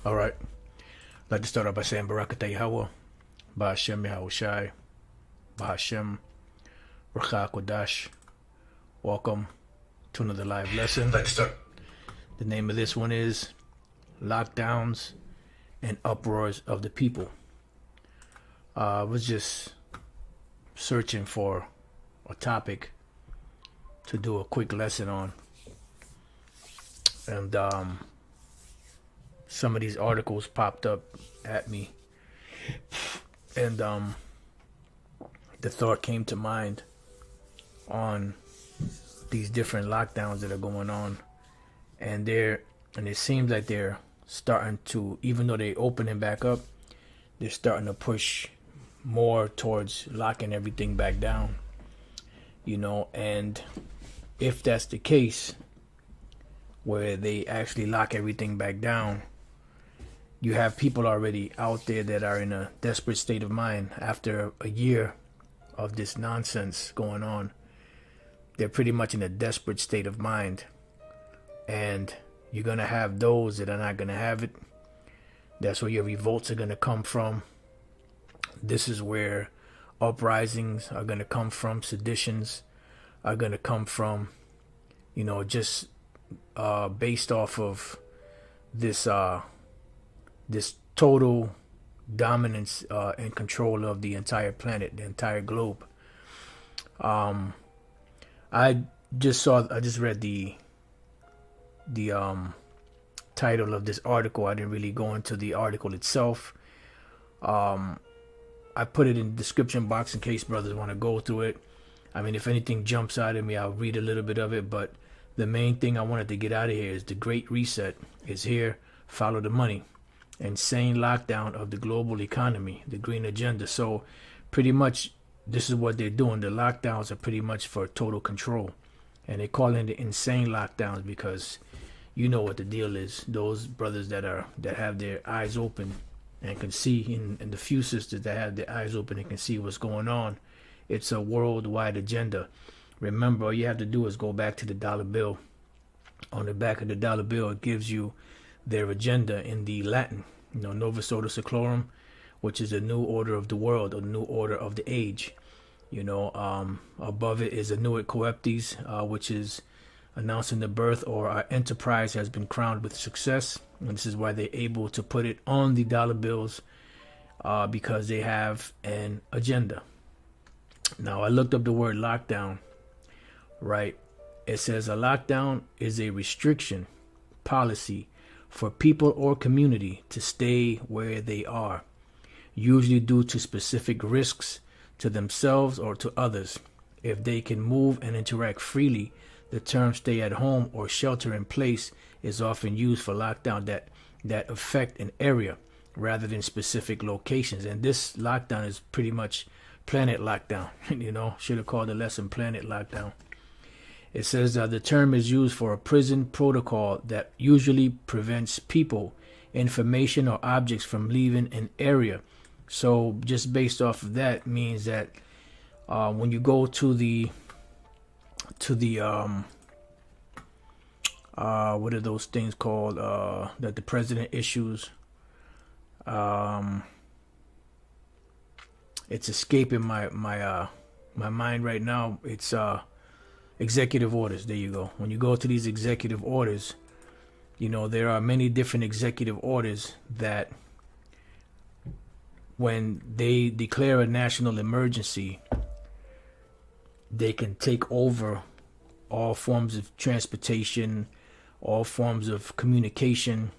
All right. I'd like to start off by saying Barakatah Yahweh, Ba'ashem Yahushai, Ba'ashem Rakha Kodash. Welcome to another live lesson. Let's start. The name of this one is Lockdowns and Uproars of the People. I was just searching for a topic to do a quick lesson on. And some of these articles popped up at me. And the thought came to mind on these different lockdowns that are going on. And it seems like they're starting to, even though they're opening back up, they're starting to push more towards locking everything back down. And if that's the case, where they actually lock everything back down, you have people already out there that are in a desperate state of mind after a year of this nonsense going on. They're pretty much in a desperate state of mind. And you're going to have those that are not going to have it. That's where your revolts are going to come from. This is where uprisings are going to come from. Seditions are going to come from, just based off of this this total dominance and control of the entire planet, the entire globe. I just read the title of this article. I didn't really go into the article itself. I put it in the description box in case brothers want to go through it. I mean, if anything jumps out at me, I'll read a little bit of it, but the main thing I wanted to get out of here is the Great Reset is here. Follow the money. Insane lockdown of the global economy, the green agenda. So pretty much this is what they're doing. The lockdowns are pretty much for total control. And they call it the insane lockdowns because you know what the deal is. Those brothers that have their eyes open and can see, and the few sisters that have their eyes open and can see what's going on, it's a worldwide agenda. Remember, all you have to do is go back to the dollar bill. On the back of the dollar bill, it gives you their agenda in the Latin, Novus Ordo Seclorum, which is a new order of the world, or new order of the age. Above it is a Nuit Coeptes, which is announcing the birth, or our enterprise has been crowned with success. And this is why they're able to put it on the dollar bills, because they have an agenda. Now, I looked up the word lockdown, right? It says a lockdown is a restriction policy for people or community to stay where they are, usually due to specific risks to themselves or to others. If they can move and interact freely, the term stay at home or shelter in place is often used for lockdown that affect an area rather than specific locations. And this lockdown is pretty much planet lockdown. Should have called the lesson planet lockdown. It says the term is used for a prison protocol that usually prevents people, information, or objects from leaving an area. So just based off of that means that when you go to the what are those things called that the president issues? It's escaping my mind right now. It's executive orders. There you go. When you go to these executive orders, there are many different executive orders that when they declare a national emergency, they can take over all forms of transportation, all forms of communication.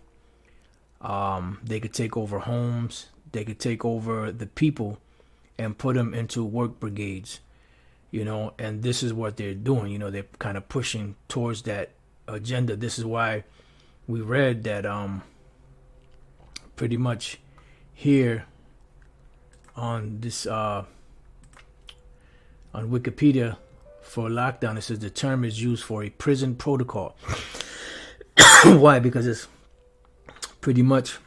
They could take over homes. They could take over the people and put them into work brigades. And this is what they're doing. They're kind of pushing towards that agenda. This is why we read that pretty much here on this on Wikipedia for lockdown, it says the term is used for a prison protocol. Why? Because it's pretty much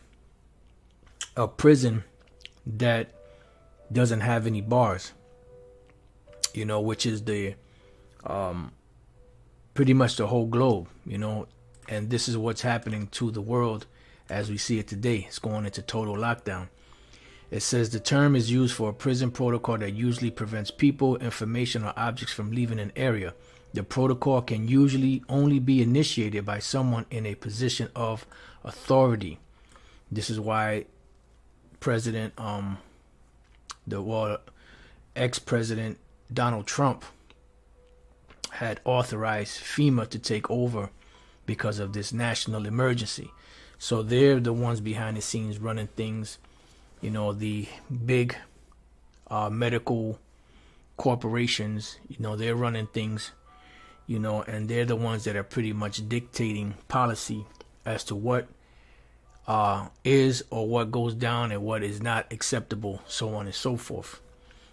a prison that doesn't have any bars. Which is the pretty much the whole globe, and this is what's happening to the world as we see it today. It's going into total lockdown. It says the term is used for a prison protocol that usually prevents people, information, or objects from leaving an area. The protocol can usually only be initiated by someone in a position of authority. This is why President, ex-president Donald Trump had authorized FEMA to take over because of this national emergency. So they're the ones behind the scenes running things. You know, the big medical corporations, you know, they're running things, you know, and they're the ones that are pretty much dictating policy as to what is or what goes down and what is not acceptable, so on and so forth.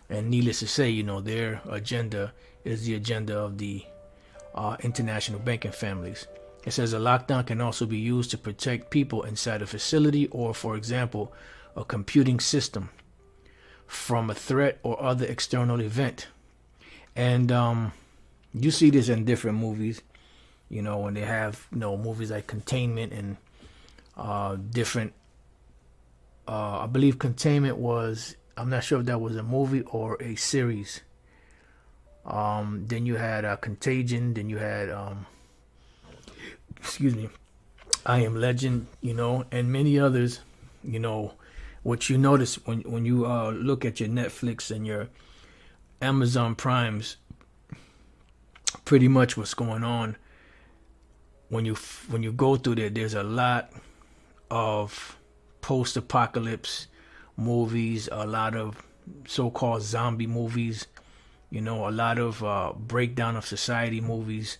And needless to say, you know, their agenda is the agenda of the international banking families. It says a lockdown can also be used to protect people inside a facility or, for example, a computing system from a threat or other external event. And you see this in different movies, you know, when they have, you know, movies like Containment and different, I believe Containment was, I'm not sure if that was a movie or a series. Then you had Contagion, then you had, I Am Legend, you know, and many others. You know, what you notice when you look at your Netflix and your Amazon Primes, pretty much what's going on when you go through there, there's a lot of post-apocalypse movies, a lot of so-called zombie movies, you know, a lot of breakdown of society movies,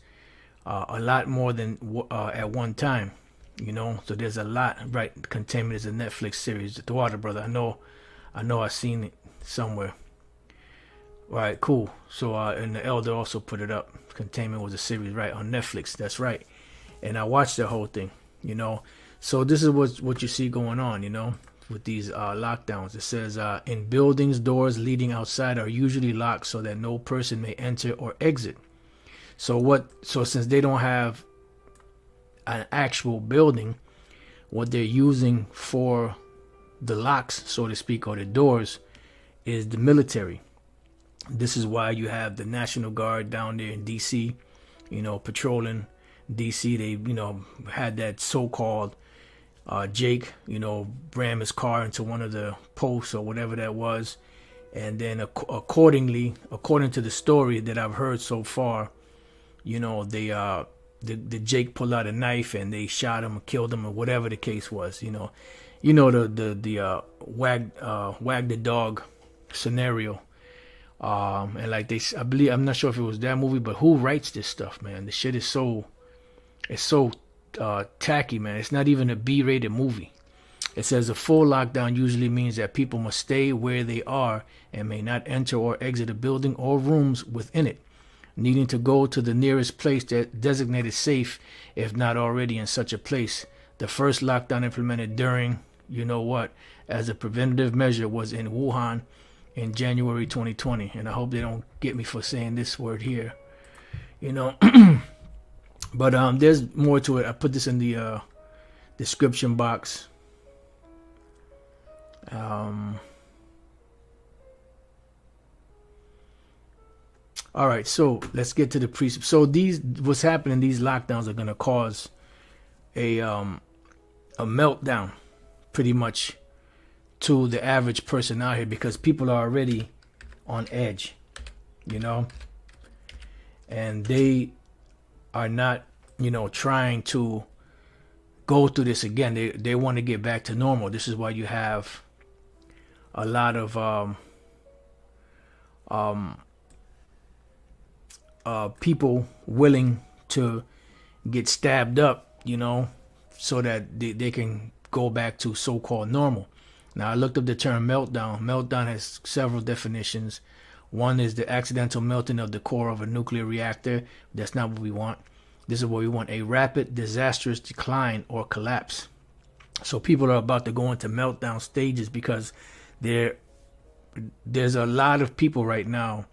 a lot more than at one time. You know, so there's a lot, right? Containment is a Netflix series. The Water Brother, I know I've seen it somewhere. All right, cool. So, and the Elder also put it up. Containment was a series, right, on Netflix. That's right. And I watched the whole thing, you know. So this is what you see going on, you know, with these lockdowns. It says, in buildings, doors leading outside are usually locked so that no person may enter or exit. So since they don't have an actual building, what they're using for the locks, so to speak, or the doors, is the military. This is why you have the National Guard down there in DC, you know, patrolling DC. They, you know, had that so-called Jake, you know, ram his car into one of the posts or whatever that was, and then according to the story that I've heard so far, you know, the Jake pulled out a knife and they shot him or killed him or whatever the case was. You know the wag the dog scenario. And like I believe, I'm not sure if it was that movie, but who writes this stuff, man? The shit is so tacky, man. It's not even a B-rated movie. It says a full lockdown usually means that people must stay where they are and may not enter or exit a building or rooms within it, needing to go to the nearest place that designated safe if not already in such a place. The first lockdown implemented during, you know what, as a preventative measure was in Wuhan in January 2020. And I hope they don't get me for saying this word here, you know. But there's more to it. I put this in the description box. All right, so let's get to the precepts. So what's happening? These lockdowns are going to cause a meltdown, pretty much, to the average person out here, because people are already on edge, you know, and they are not, you know, trying to go through this again. They want to get back to normal. This is why you have a lot of people willing to get stabbed up, you know, so that they can go back to so-called normal. Now, I looked up the term meltdown. Meltdown has several definitions. One is the accidental melting of the core of a nuclear reactor. That's not what we want. This is what we want: a rapid, disastrous decline or collapse. So people are about to go into meltdown stages because there's a lot of people right now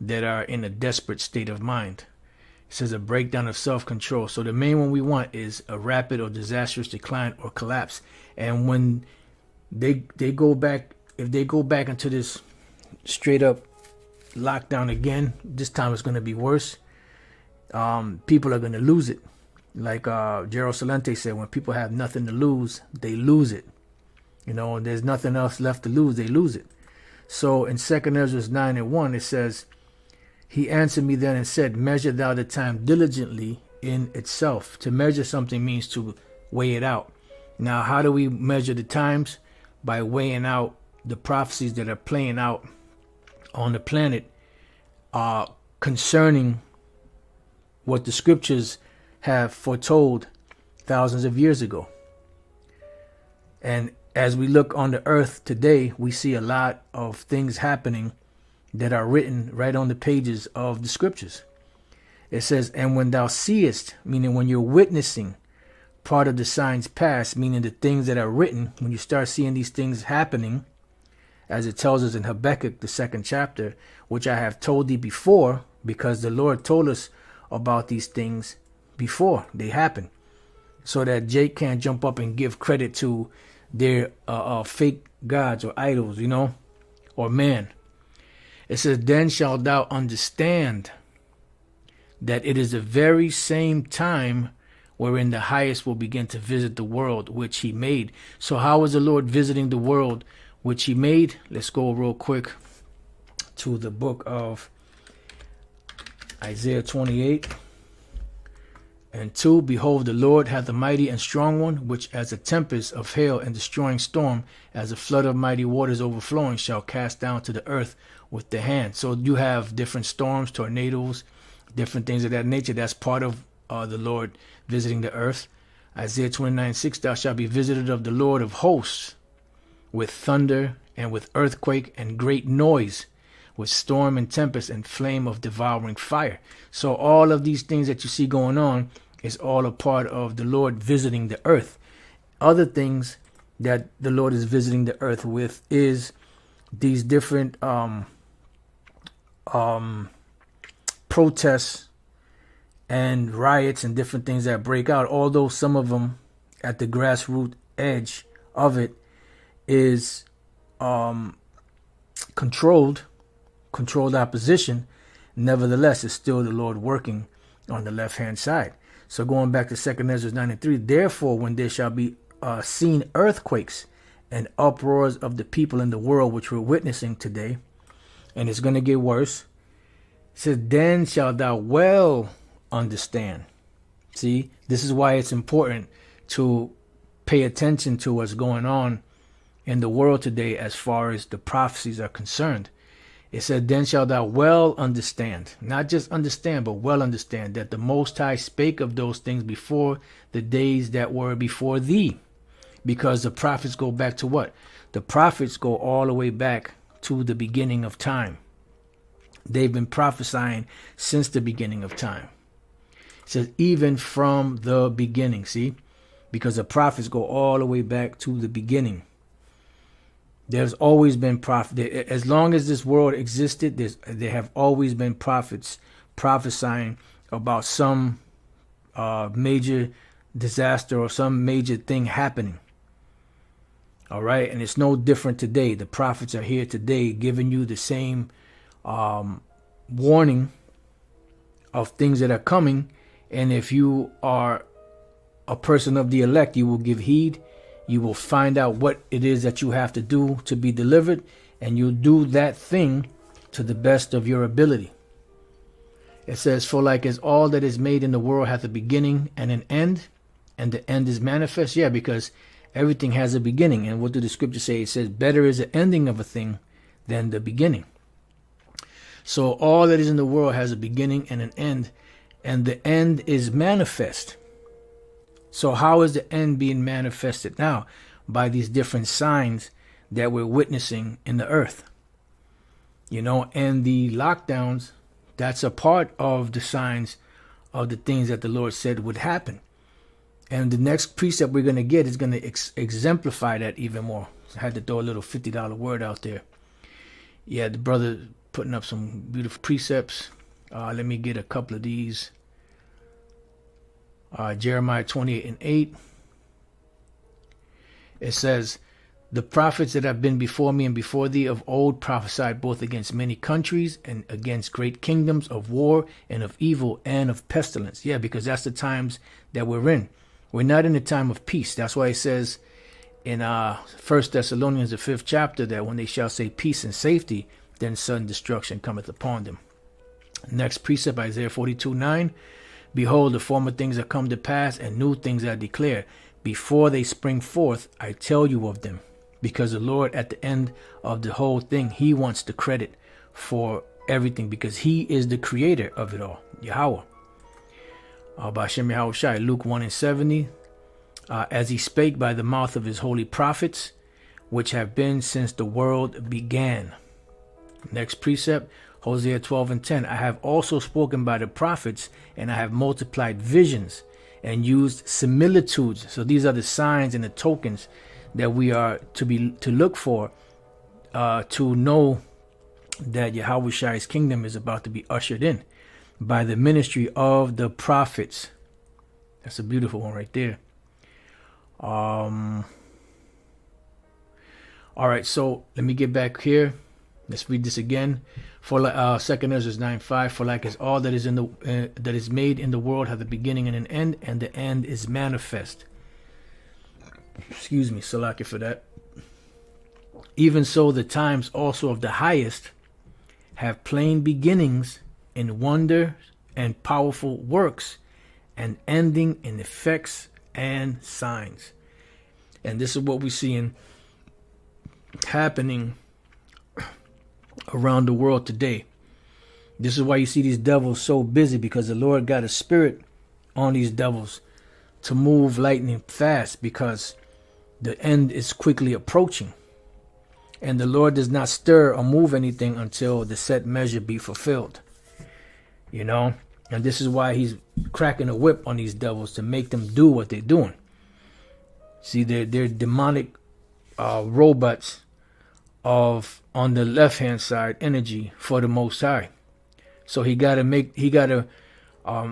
that are in a desperate state of mind. It says a breakdown of self-control. So the main one we want is a rapid or disastrous decline or collapse. And when they go back, if they go back into this straight up lockdown again, this time it's going to be worse. People are going to lose it. Like Gerald Salente said, when people have nothing to lose, they lose it. You know, there's nothing else left to lose, they lose it. So in 2 Ezra 9:1, it says, he answered me then and said, measure thou the time diligently in itself. To measure something means to weigh it out. Now, how do we measure the times? By weighing out the prophecies that are playing out on the planet concerning what the scriptures have foretold thousands of years ago. And as we look on the earth today, we see a lot of things happening that are written right on the pages of the scriptures. It says, and when thou seest, meaning when you're witnessing part of the signs past, meaning the things that are written, when you start seeing these things happening, as it tells us in Habakkuk, the 2nd chapter, which I have told thee before, because the Lord told us about these things before they happen, so that Jake can't jump up and give credit to their fake gods or idols, you know, or man. It says, then shalt thou understand that it is the very same time wherein the highest will begin to visit the world which he made. So how is the Lord visiting the world which he made? Let's go real quick to the book of Isaiah 28:2. Behold, the Lord hath a mighty and strong one, which as a tempest of hail and destroying storm, as a flood of mighty waters overflowing, shall cast down to the earth with the hand. So you have different storms, tornadoes, different things of that nature. That's part of the Lord visiting the earth. Isaiah 29:6, thou shalt be visited of the Lord of hosts with thunder and with earthquake and great noise, with storm and tempest and flame of devouring fire. So all of these things that you see going on is all a part of the Lord visiting the earth. Other things that the Lord is visiting the earth with is these different protests and riots and different things that break out, although some of them at the grassroots edge of it is controlled opposition. Nevertheless, it's still the Lord working on the left hand side. So going back to 2 Ezra 9:3, therefore when there shall be seen earthquakes and uproars of the people in the world, which we're witnessing today, and it's going to get worse, it says, then shalt thou well understand. See, this is why it's important to pay attention to what's going on in the world today as far as the prophecies are concerned. It said, then shalt thou well understand, not just understand, but well understand, that the Most High spake of those things before the days that were before thee. Because the prophets go back to what? The prophets go all the way back to the beginning of time. They've been prophesying since the beginning of time. It says, even from the beginning, see? Because the prophets go all the way back to the beginning. There's always been prophets. As long as this world existed, there have always been prophets prophesying about some major disaster or some major thing happening. All right. And it's no different today. The prophets are here today giving you the same warning of things that are coming. And if you are a person of the elect, you will give heed. You will find out what it is that you have to do to be delivered, and you'll do that thing to the best of your ability. It says, for like as all that is made in the world hath a beginning and an end, and the end is manifest. Yeah, because everything has a beginning. And what do the scriptures say? It says, better is the ending of a thing than the beginning. So all that is in the world has a beginning and an end, and the end is manifest. So how is the end being manifested now? By these different signs that we're witnessing in the earth. You know, and the lockdowns, that's a part of the signs of the things that the Lord said would happen. And the next precept we're going to get is going to exemplify that even more. So I had to throw a little $50 word out there. Yeah, the brother putting up some beautiful precepts. Let me get a couple of these Jeremiah 28:8. It says, the prophets that have been before me and before thee of old prophesied both against many countries and against great kingdoms, of war and of evil and of pestilence. Yeah, because that's the times that we're in. We're not in a time of peace. That's why it says in 1 Thessalonians, the 5th chapter, that when they shall say peace and safety, then sudden destruction cometh upon them. Next precept, Isaiah 42:9. Behold, the former things are come to pass, and new things I declare. Before they spring forth, I tell you of them. Because the Lord, at the end of the whole thing, he wants the credit for everything, because he is the creator of it all. Yahweh. B'Hashem Yahushai, Luke 1:70. As he spake by the mouth of his holy prophets, which have been since the world began. Next precept, Hosea 12:10. I have also spoken by the prophets, and I have multiplied visions and used similitudes. So these are the signs and the tokens that we are to look for, to know that Yahushai's kingdom is about to be ushered in by the ministry of the prophets. That's a beautiful one right there. All right, so let me get back here. Let's read this again. For 2 Ezra 9:5. For like as all that is in the that is made in the world hath a beginning and an end, and the end is manifest. Excuse me, Salaki for that. Even so, the times also of the highest have plain beginnings in wonder and powerful works, and ending in effects and signs. And this is what we're seeing happening around the world today. This is why you see these devils so busy, because the Lord got a spirit on these devils to move lightning fast, because the end is quickly approaching. And the Lord does not stir or move anything until the set measure be fulfilled. You know? And this is why he's cracking a whip on these devils, to make them do what they're doing. See, they're demonic robots of, on the left hand side, energy for the Most High. So he gotta make them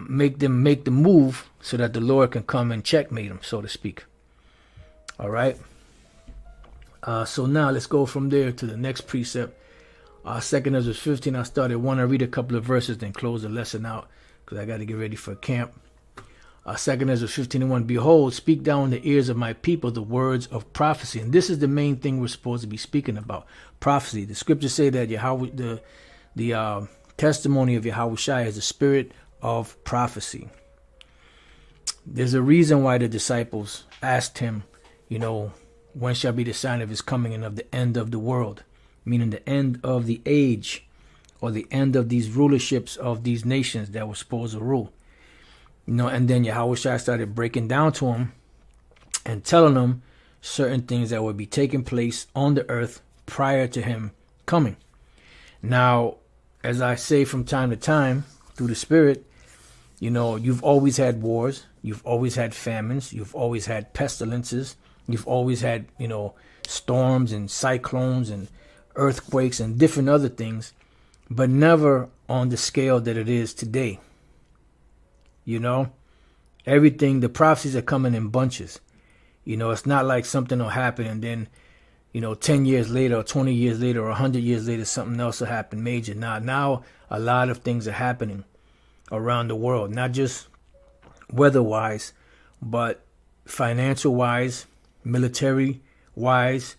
make the move so that the Lord can come and checkmate them, so to speak. All right. So now let's go from there to the next precept. 2 Ezra 15. I want to read a couple of verses, then close the lesson out, because I got to get ready for camp. 2 Ezra 15:1. Behold, speak down in the ears of my people the words of prophecy. And this is the main thing we're supposed to be speaking about. Prophecy. The scriptures say that Yahweh, the testimony of Yahushai is the spirit of prophecy. There's a reason why the disciples asked him, you know, when shall be the sign of his coming and of the end of the world? Meaning the end of the age, or the end of these rulerships of these nations that were supposed to rule. You know, and then Yahushua started breaking down to him and telling him certain things that would be taking place on the earth prior to him coming. Now, as I say from time to time through the Spirit, you know, you've always had wars, you've always had famines, you've always had pestilences, you've always had, you know, storms and cyclones and earthquakes and different other things, but never on the scale that it is today. You know, everything, the prophecies are coming in bunches. You know, it's not like something will happen and then, you know, 10 years later or 20 years later or 100 years later, something else will happen major. Now a lot of things are happening around the world, not just weather-wise, but financial-wise, military-wise,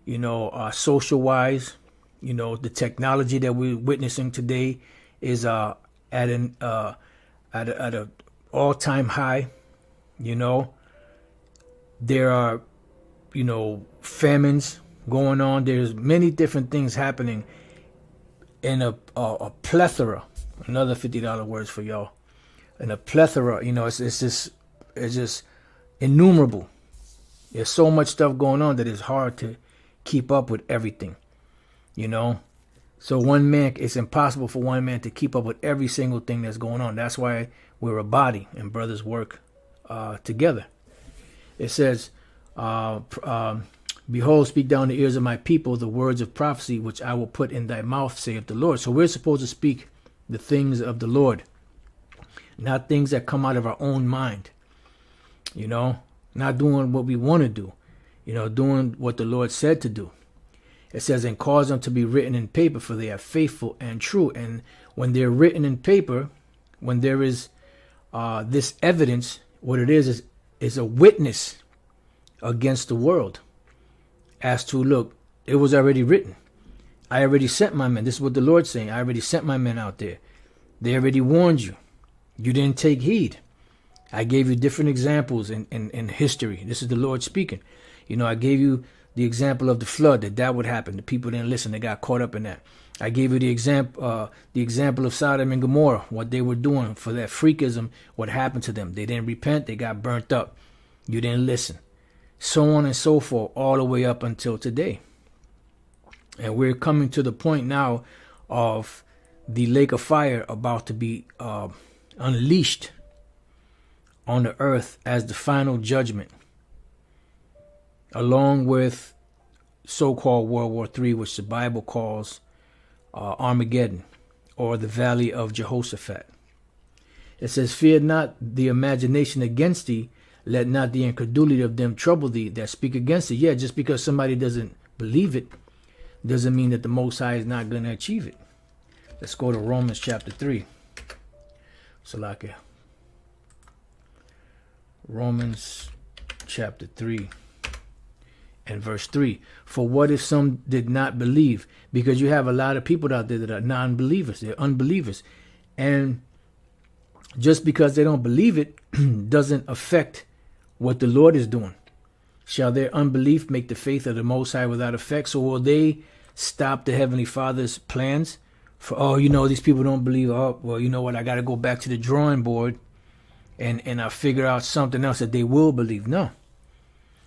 you know, social-wise. You know, the technology that we're witnessing today is at an all-time high. You know, there are, you know, famines going on. There's many different things happening in a plethora. Another $50 words for y'all. In a plethora, you know, it's just innumerable. There's so much stuff going on that it's hard to keep up with everything. You know, so it's impossible for one man to keep up with every single thing that's going on. That's why we're a body and brothers work together. It says, behold, speak down the ears of my people the words of prophecy, which I will put in thy mouth, saith the Lord. So we're supposed to speak the things of the Lord, not things that come out of our own mind. you know, not doing what we want to do, you know, doing what the Lord said to do. It says, and cause them to be written in paper, for they are faithful and true. And when they're written in paper, when there is this evidence, what it is a witness against the world as to, look, it was already written. I already sent my men. This is what the Lord's saying. I already sent my men out there. They already warned you. You didn't take heed. I gave you different examples in history. This is the Lord speaking. You know, I gave you the example of the flood, that would happen. The people didn't listen. They got caught up in that. I gave you the example of Sodom and Gomorrah, what they were doing for that freakism, what happened to them. They didn't repent. They got burnt up. You didn't listen. So on and so forth, all the way up until today. And we're coming to the point now of the lake of fire about to be unleashed on the earth as the final judgment, along with so-called World War III, which the Bible calls Armageddon, or the Valley of Jehoshaphat. It says, fear not the imagination against thee, let not the incredulity of them trouble thee that speak against thee. Yeah, just because somebody doesn't believe it doesn't mean that the Most High is not going to achieve it. Let's go to Romans chapter 3. Salakia. Romans chapter 3 and verse 3. For what if some did not believe? Because you have a lot of people out there that are non-believers. They're unbelievers. And just because they don't believe it doesn't affect what the Lord is doing. Shall their unbelief make the faith of the Most High without effect? So will they stop the Heavenly Father's plans? For, oh, you know, these people don't believe. Oh, well, you know what? I got to go back to the drawing board and I figure out something else that they will believe. No.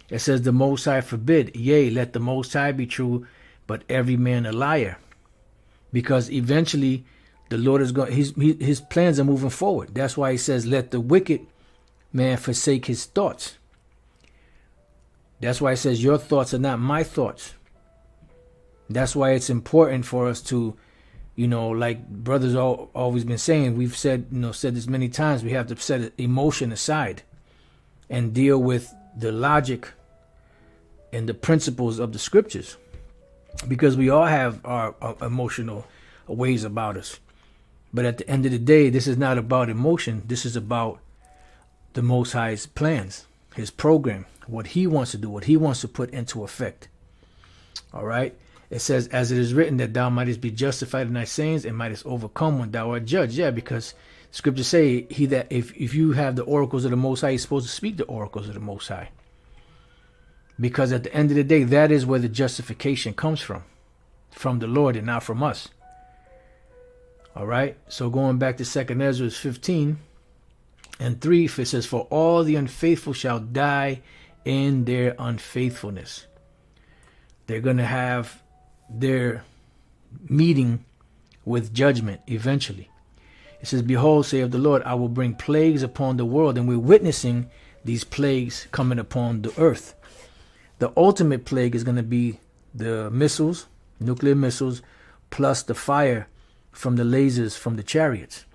It says the Most High forbid. Yea, let the Most High be true, but every man a liar. Because eventually the Lord is going, his plans are moving forward. That's why he says, let the wicked man forsake his thoughts. That's why it says your thoughts are not my thoughts. That's why it's important for us to, you know, like brothers always been saying, we've said this many times, we have to set emotion aside and deal with the logic and the principles of the scriptures, because we all have our emotional ways about us. But at the end of the day, this is not about emotion. This is about the Most High's plans, his program, what he wants to do, what he wants to put into effect. All right. It says, as it is written, that thou mightest be justified in thy sayings and mightest overcome when thou art judged. Yeah, because scriptures say he that if you have the oracles of the Most High, you're supposed to speak the oracles of the Most High. Because at the end of the day, that is where the justification comes from the Lord and not from us. All right. So going back to 2 Ezra 15 and 3, it says, for all the unfaithful shall die in their unfaithfulness. They're going to have their meeting with judgment eventually. It says, behold, saith the Lord, I will bring plagues upon the world. And we're witnessing these plagues coming upon the earth. The ultimate plague is going to be the missiles, nuclear missiles, plus the fire from the lasers from the chariots.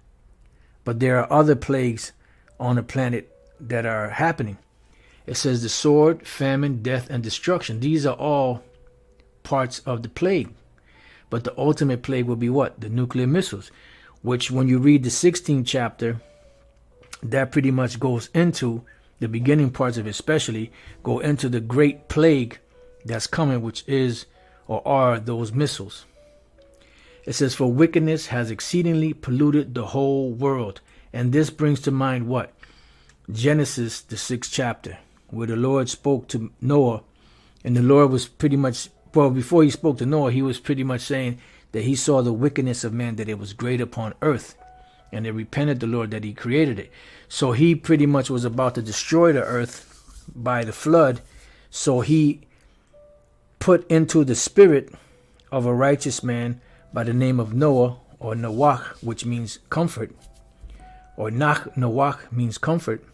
But there are other plagues on the planet that are happening. It says the sword, famine, death, and destruction. These are all parts of the plague. But the ultimate plague will be what? The nuclear missiles, which when you read the 16th chapter, that pretty much goes into the beginning parts of it, especially go into the great plague that's coming, which is or are those missiles. It says, for wickedness has exceedingly polluted the whole world. And this brings to mind what? Genesis, the 6th chapter, where the Lord spoke to Noah. And the Lord was pretty much, well, before he spoke to Noah, he was pretty much saying that he saw the wickedness of man, that it was great upon earth. And they repented the Lord that he created it. So he pretty much was about to destroy the earth by the flood. So he put into the spirit of a righteous man by the name of Noah, or Nawach, which means comfort, or Nawach means comfort,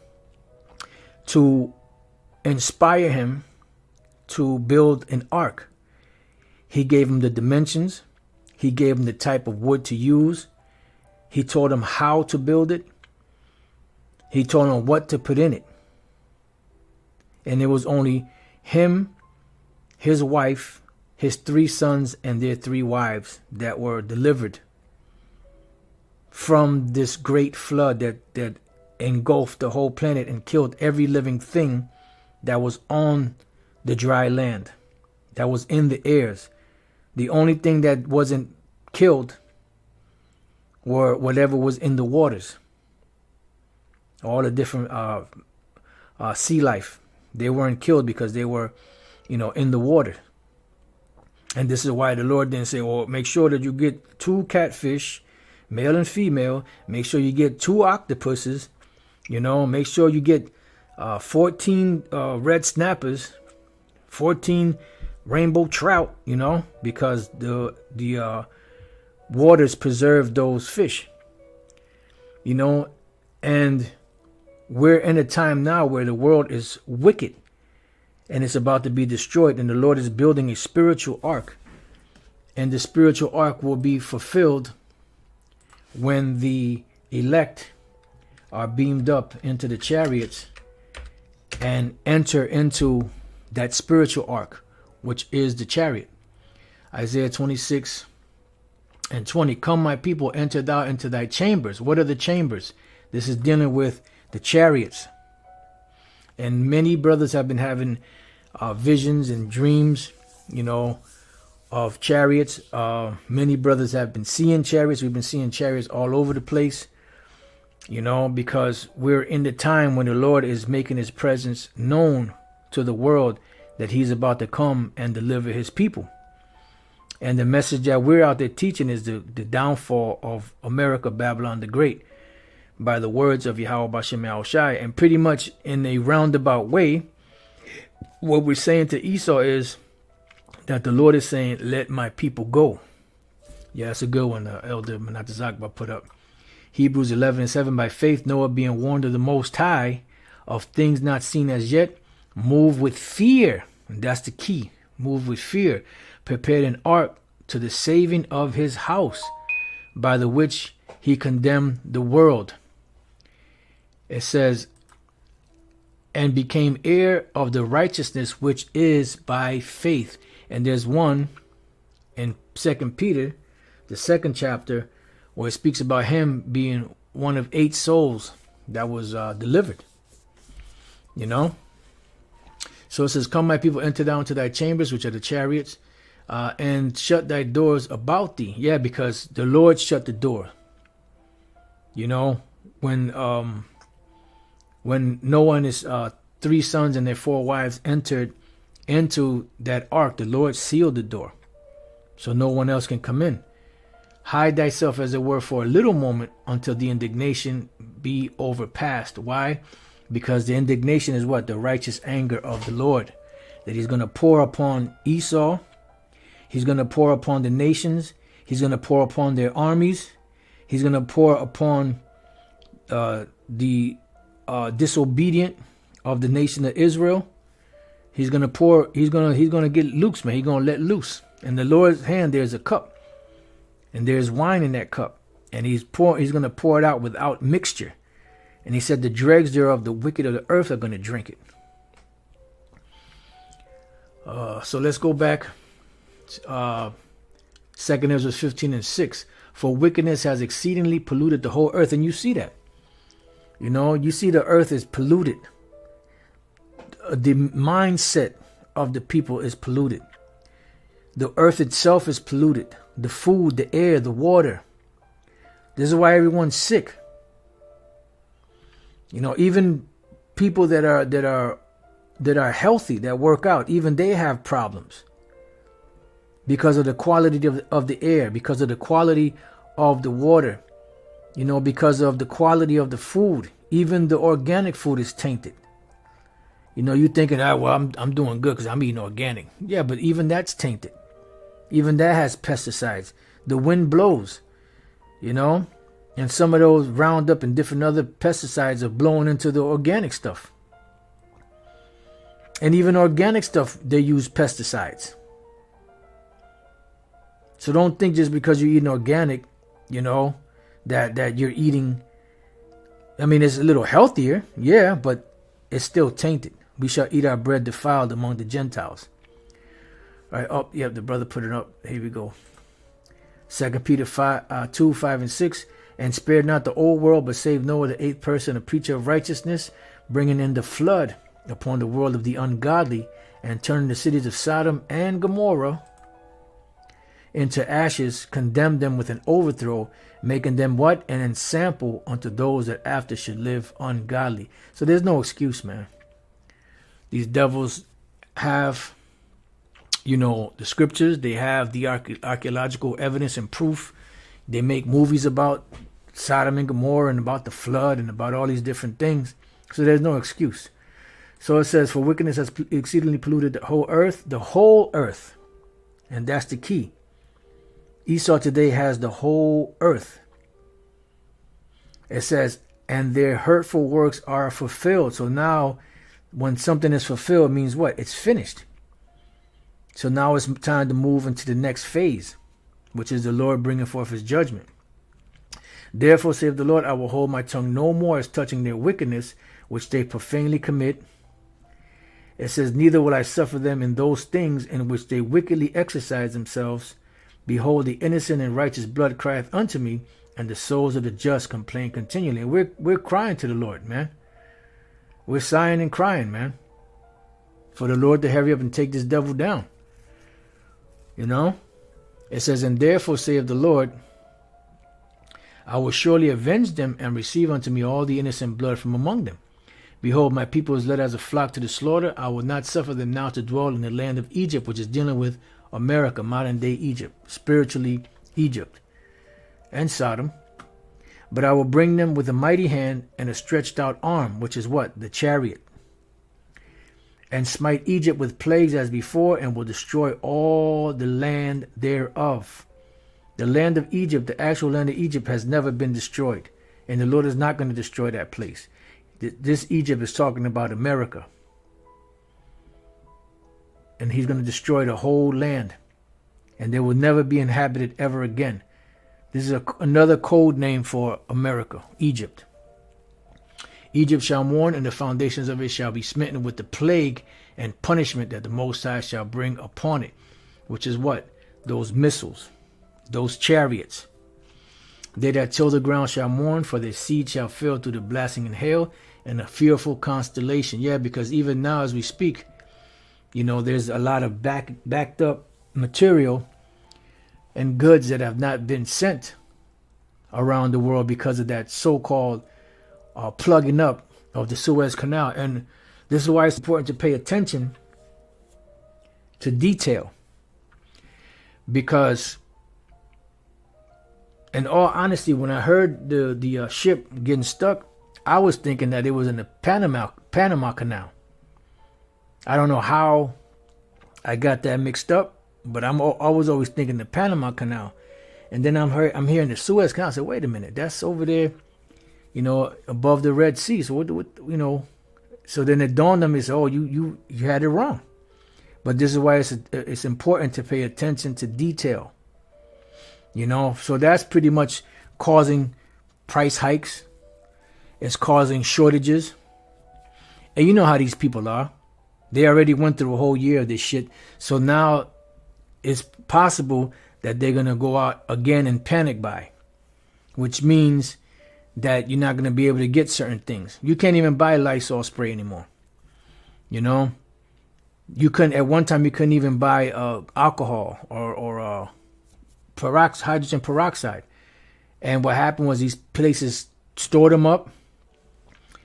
to inspire him to build an ark. He gave him the dimensions. He gave him the type of wood to use. He told him how to build it. He told him what to put in it. And it was only him, his wife, his 3 sons, and their 3 wives that were delivered from this great flood that engulfed the whole planet and killed every living thing that was on the dry land, that was in the airs. The only thing that wasn't killed were whatever was in the waters. All the different sea life. They weren't killed because they were, in the water. And this is why the Lord didn't say, well, make sure that you get 2 catfish, male and female. Make sure you get 2 octopuses. Make sure you get 14 red snappers, 14 rainbow trout, because the waters preserve those fish. And we're in a time now where the world is wicked and it's about to be destroyed, and the Lord is building a spiritual ark. And the spiritual ark will be fulfilled when the elect are beamed up into the chariots and enter into that spiritual ark, which is the chariot. Isaiah 26:20. Come, my people, enter thou into thy chambers. What are the chambers? This is dealing with the chariots. And many brothers have been having visions and dreams, of chariots. Many brothers have been seeing chariots. We've been seeing chariots all over the place, because we're in the time when the Lord is making his presence known to the world, that he's about to come and deliver his people. And the message that we're out there teaching is the downfall of America, Babylon the Great, by the words of Yahweh Bashem Yahushai. And pretty much in a roundabout way, what we're saying to Esau is that the Lord is saying, let my people go. Yeah, that's a good one, Elder Menatazakba put up. Hebrews 11:7, by faith Noah, being warned of the Most High of things not seen as yet, moved with fear. And that's the key. Move with fear. Prepared an ark to the saving of his house, by the which he condemned the world. It says, and became heir of the righteousness which is by faith. And there's one in 2 Peter, the 2nd chapter, where it speaks about him being one of 8 souls that was delivered. So it says, come, my people, enter down to thy chambers, which are the chariots, and shut thy doors about thee. Yeah, because the Lord shut the door. When Noah and his 3 sons and their 4 wives entered into that ark, the Lord sealed the door, so no one else can come in. Hide thyself, as it were, for a little moment, until the indignation be overpast. Why? Because the indignation is what? The righteous anger of the Lord, that he's going to pour upon Esau. He's going to pour upon the nations. He's going to pour upon their armies. He's going to pour upon the disobedient of the nation of Israel. He's going to pour. He's going to get loose, man. He's going to let loose. In the Lord's hand, there's a cup, and there's wine in that cup, and he's going to pour it out without mixture. And he said, the dregs thereof, the wicked of the earth, are going to drink it. So let's go back. 2 Ezra 15:6. For wickedness has exceedingly polluted the whole earth. And you see that. You see the earth is polluted. The mindset of the people is polluted. The earth itself is polluted. The food, the air, the water. This is why everyone's sick. Even people that are healthy, that work out, even they have problems because of the quality of the air, because of the quality of the water, because of the quality of the food. Even the organic food is tainted. You thinking, I'm doing good because I'm eating organic. Yeah, but even that's tainted. Even that has pesticides. The wind blows, and some of those Roundup and different other pesticides are blowing into the organic stuff. And even organic stuff, they use pesticides. So don't think just because you're eating organic, that you're eating. I mean, it's a little healthier, yeah, but it's still tainted. We shall eat our bread defiled among the Gentiles. All right, up. Yep, the brother put it up. Here we go. 2 Peter 2, 5, and 6. And spared not the old world, but saved Noah, the eighth person, a preacher of righteousness, bringing in the flood upon the world of the ungodly, and turning the cities of Sodom and Gomorrah into ashes, condemned them with an overthrow, making them what? An ensample unto those that after should live ungodly. So there's no excuse, man. These devils have, the scriptures. They have the archaeological evidence and proof. They make movies about Sodom and Gomorrah and about the flood and about all these different things. So there's no excuse. So it says, for wickedness has exceedingly polluted the whole earth. And that's the key. Esau today has the whole earth. It says, and their hurtful works are fulfilled. So now when something is fulfilled, it means what? It's finished. So now it's time to move into the next phase, which is the Lord bringing forth his judgment. Therefore, saith the Lord, I will hold my tongue no more as touching their wickedness, which they profanely commit. It says, neither will I suffer them in those things in which they wickedly exercise themselves. Behold, the innocent and righteous blood crieth unto me, and the souls of the just complain continually. And we're crying to the Lord, man. We're sighing and crying, man, for the Lord to hurry up and take this devil down. It says, and therefore saith the Lord, I will surely avenge them and receive unto me all the innocent blood from among them. Behold, my people is led as a flock to the slaughter. I will not suffer them now to dwell in the land of Egypt, which is dealing with America, modern day Egypt, spiritually Egypt and Sodom. But I will bring them with a mighty hand and a stretched out arm, which is what? The chariot. And smite Egypt with plagues as before, and will destroy all the land thereof. The land of Egypt, the actual land of Egypt, has never been destroyed. And the Lord is not going to destroy that place. This Egypt is talking about America. And he's going to destroy the whole land. And they will never be inhabited ever again. This is another code name for America, Egypt. Egypt shall mourn, and the foundations of it shall be smitten with the plague and punishment that the Most High shall bring upon it. Which is what? Those missiles, those chariots. They that till the ground shall mourn, for their seed shall fail through the blasting and hail, and a fearful constellation. Yeah, because even now as we speak, there's a lot of backed up material and goods that have not been sent around the world because of that so-called plugging up of the Suez Canal. And this is why it's important to pay attention to detail, because in all honesty, when I heard the ship getting stuck, I was thinking that it was in the Panama Canal. I don't know how I got that mixed up, but I was always thinking the Panama Canal. And then I'm hearing the Suez Canal. I said, wait a minute, that's over there, above the Red Sea. So so then it dawned on me, oh, you had it wrong. But this is why it's important to pay attention to detail. So that's pretty much causing price hikes. It's causing shortages. And you know how these people are. They already went through a whole year of this shit. So now it's possible that they're going to go out again and panic buy, which means that you're not going to be able to get certain things. You can't even buy Lysol spray anymore. You couldn't, at one time, you couldn't even buy alcohol or hydrogen peroxide. And what happened was these places stored them up,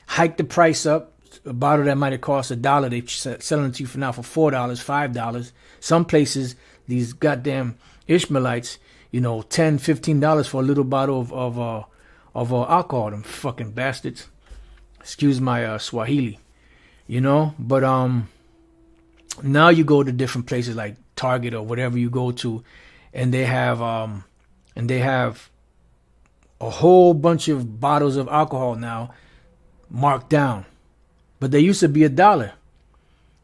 hiked the price up. A bottle that might have cost $1, they selling it to you for now for $4, $5. Some places, these goddamn Ishmaelites, $10, $15 for a little bottle of alcohol. Them fucking bastards. Excuse my Swahili, But now you go to different places like Target or whatever you go to, and they have a whole bunch of bottles of alcohol now marked down. But they used to be $1,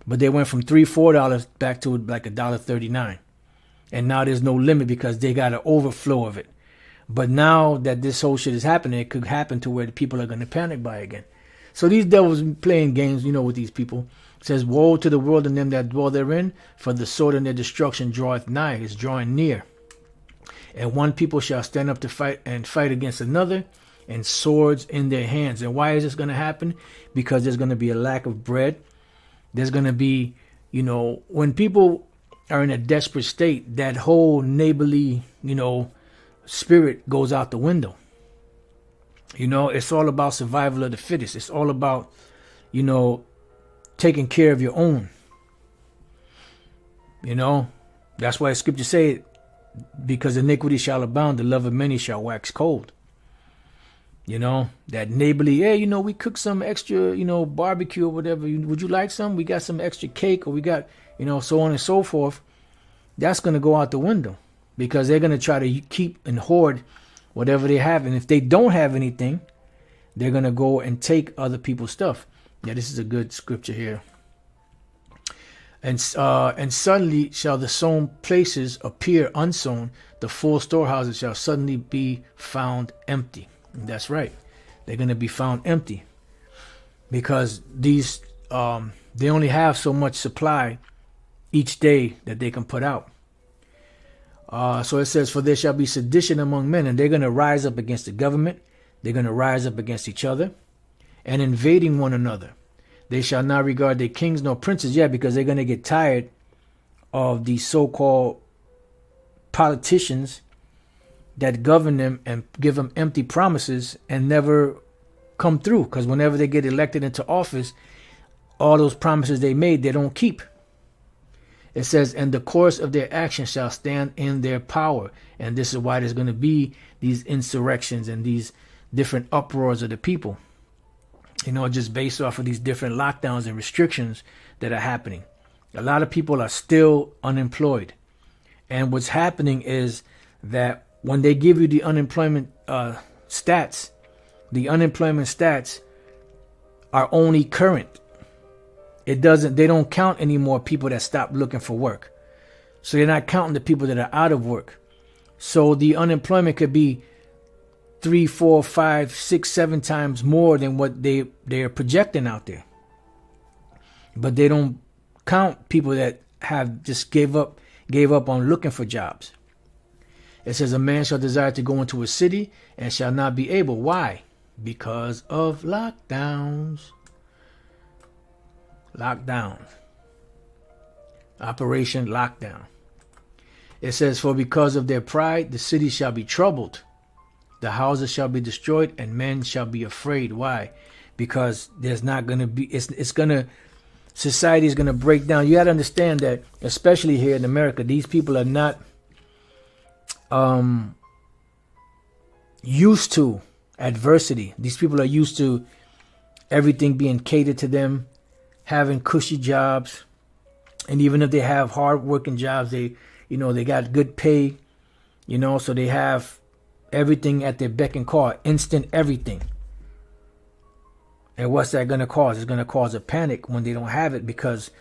but they went from $3, $4 back to like $1.39, and now there's no limit because they got an overflow of it. But now that this whole shit is happening, it could happen to where the people are going to panic buy again. So these devils playing games, with these people. It says, woe to the world and them that dwell therein, for the sword and their destruction draweth nigh, is drawing near. And one people shall stand up to fight against another, and swords in their hands. And why is this going to happen? Because there's going to be a lack of bread. There's going to be, when people are in a desperate state, that whole neighborly, spirit goes out the window. It's all about survival of the fittest. It's all about, taking care of your own. That's why scripture say, because iniquity shall abound, the love of many shall wax cold. That neighborly, hey, we cook some extra, barbecue or whatever. Would you like some? We got some extra cake, or we got, so on and so forth. That's going to go out the window, because they're going to try to keep and hoard whatever they have. And if they don't have anything, they're going to go and take other people's stuff. Yeah, this is a good scripture here. And suddenly shall the sown places appear unsown. The full storehouses shall suddenly be found empty. And that's right. They're going to be found empty, because these they only have so much supply each day that they can put out. So it says, for there shall be sedition among men, and they're going to rise up against the government. They're going to rise up against each other and invading one another. They shall not regard their kings nor princes yet, because they're going to get tired of these so-called politicians that govern them and give them empty promises and never come through. Because whenever they get elected into office, all those promises they made, they don't keep. It says, and the course of their action shall stand in their power. And this is why there's going to be these insurrections and these different uproars of the people, just based off of these different lockdowns and restrictions that are happening. A lot of people are still unemployed. And what's happening is that when they give you the unemployment stats, the unemployment stats are only current. They don't count anymore people that stop looking for work. So they're not counting the people that are out of work. So the unemployment could be 3, 4, 5, 6, 7 times more than what they're projecting out there. But they don't count people that have just gave up on looking for jobs. It says, a man shall desire to go into a city and shall not be able. Why? Because of lockdowns. Lockdowns. Operation Lockdown. It says, for because of their pride, the city shall be troubled. The houses shall be destroyed, and men shall be afraid. Why? Because there's not going to be, society is going to break down. You got to understand that, especially here in America, these people are not used to adversity. These people are used to everything being catered to them, having cushy jobs. And even if they have hard working jobs, they got good pay, so they have everything at their beck and call, instant everything. And what's that going to cause? It's going to cause a panic when they don't have it, because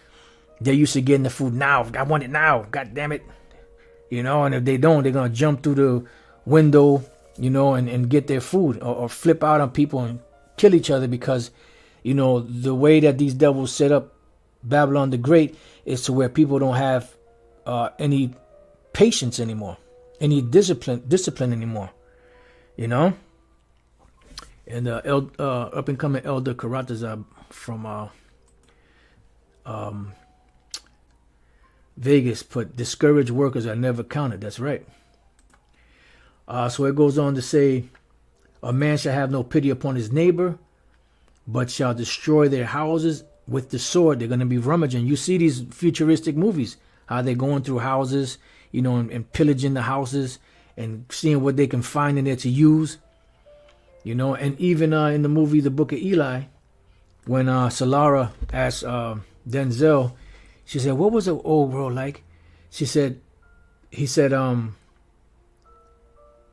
they're used to getting the food now. I want it now. God damn it. And if they don't, they're going to jump through the window, and get their food, or flip out on people and kill each other, because, the way that these devils set up Babylon the Great is to where people don't have any patience anymore, any discipline anymore, And the up and coming elder Karatazab from Vegas put, discouraged workers are never counted. That's right. So it goes on to say, a man shall have no pity upon his neighbor, but shall destroy their houses with the sword. They're going to be rummaging. You see these futuristic movies, how they're going through houses, and pillaging the houses and seeing what they can find in there to use. And even in the movie The Book of Eli, when Solara asked Denzel, she said, what was the old world like? He said,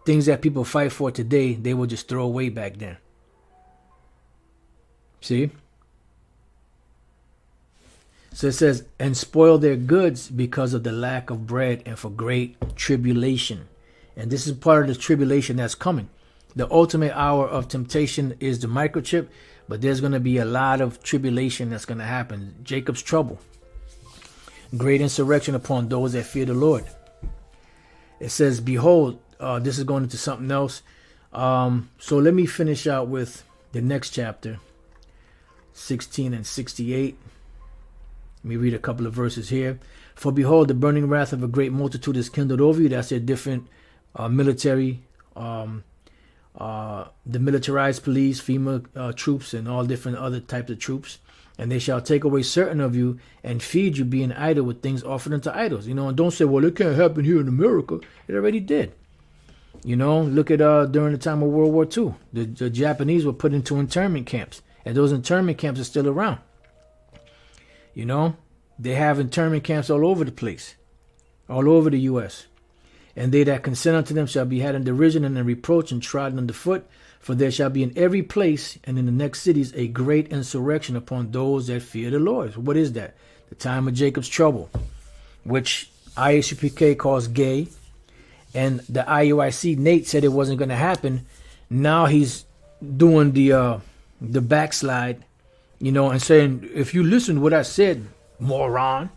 things that people fight for today, they will just throw away back then. See? So it says, and spoil their goods because of the lack of bread and for great tribulation. And this is part of the tribulation that's coming. The ultimate hour of temptation is the microchip, But there's going to be a lot of tribulation that's going to happen. Jacob's trouble. Great insurrection upon those that fear the Lord. It says, behold, this is going into something else. So let me finish out with the next chapter, 16 and 68. Let me read a couple of verses here. For behold, the burning wrath of a great multitude is kindled over you. That's their different military, the militarized police, FEMA troops, and all different other types of troops. And they shall take away certain of you and feed you, being idle with things offered unto idols. You know, and don't say, well, it can't happen here in America. It already did. You know, look at during the time of World War II. The Japanese were put into internment camps. And those internment camps are still around. You know, they have internment camps all over the place. All over the U.S. And they that consent unto them shall be had in derision and in reproach and trodden under foot. For there shall be in every place and in the next cities a great insurrection upon those that fear the Lord. What is that? The time of Jacob's trouble, which IACPK calls gay. And the IUIC, Nate, said it wasn't going to happen. Now he's doing the backslide, you know, and saying, if you listen to what I said, moron,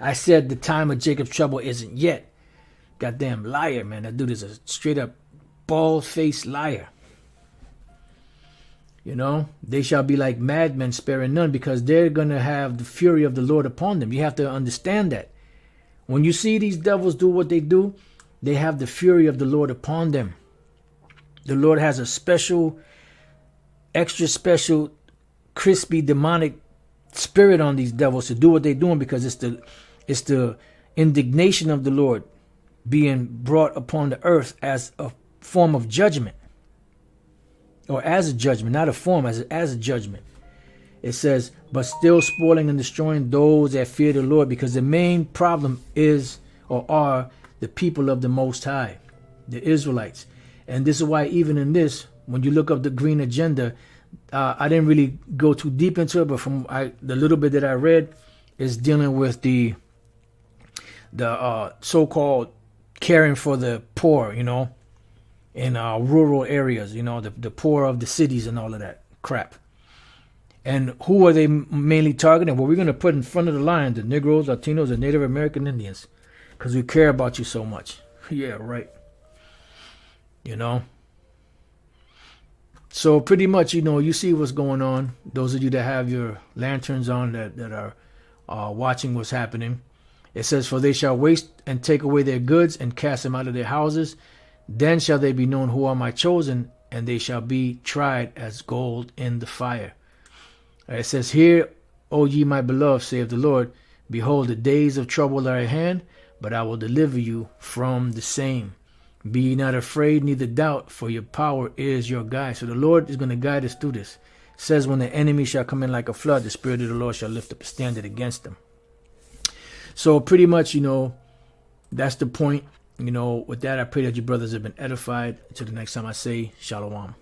I said the time of Jacob's trouble isn't yet. Goddamn liar, man. That dude is a straight up bald-faced liar. You know, they shall be like madmen, sparing none, because they're going to have the fury of the Lord upon them. You have to understand that. When you see these devils do what they do, they have the fury of the Lord upon them. The Lord has a special, extra special, crispy, demonic spirit on these devils to do what they're doing, because it's the indignation of the Lord being brought upon the earth as a form of judgment. Or as a judgment, not a form, as a judgment. It says, but still spoiling and destroying those that fear the Lord, because the main problem is or are the people of the Most High, the Israelites. And this is why even in this, when you look up the green agenda, I didn't really go too deep into it, but from the little bit that I read is dealing with the so-called caring for the poor, you know, in rural areas, you know, the poor of the cities and all of that crap. And who are they mainly targeting? Well, we're going to put in front of the line the Negroes, Latinos, and Native American Indians, because we care about you so much. Yeah, right. You know. So pretty much, you know, you see what's going on. Those of you that have your lanterns on that are watching what's happening. It says, for they shall waste and take away their goods and cast them out of their houses. Then shall they be known who are my chosen, and they shall be tried as gold in the fire. It says, hear, O ye my beloved, saith the Lord, behold, the days of trouble are at hand, but I will deliver you from the same. Be ye not afraid, neither doubt, for your power is your guide. So the Lord is going to guide us through this. It says, when the enemy shall come in like a flood, the Spirit of the Lord shall lift up a standard against them. So pretty much, you know, that's the point. You know, with that, I pray that you brothers have been edified. Until the next time I say, Shalom.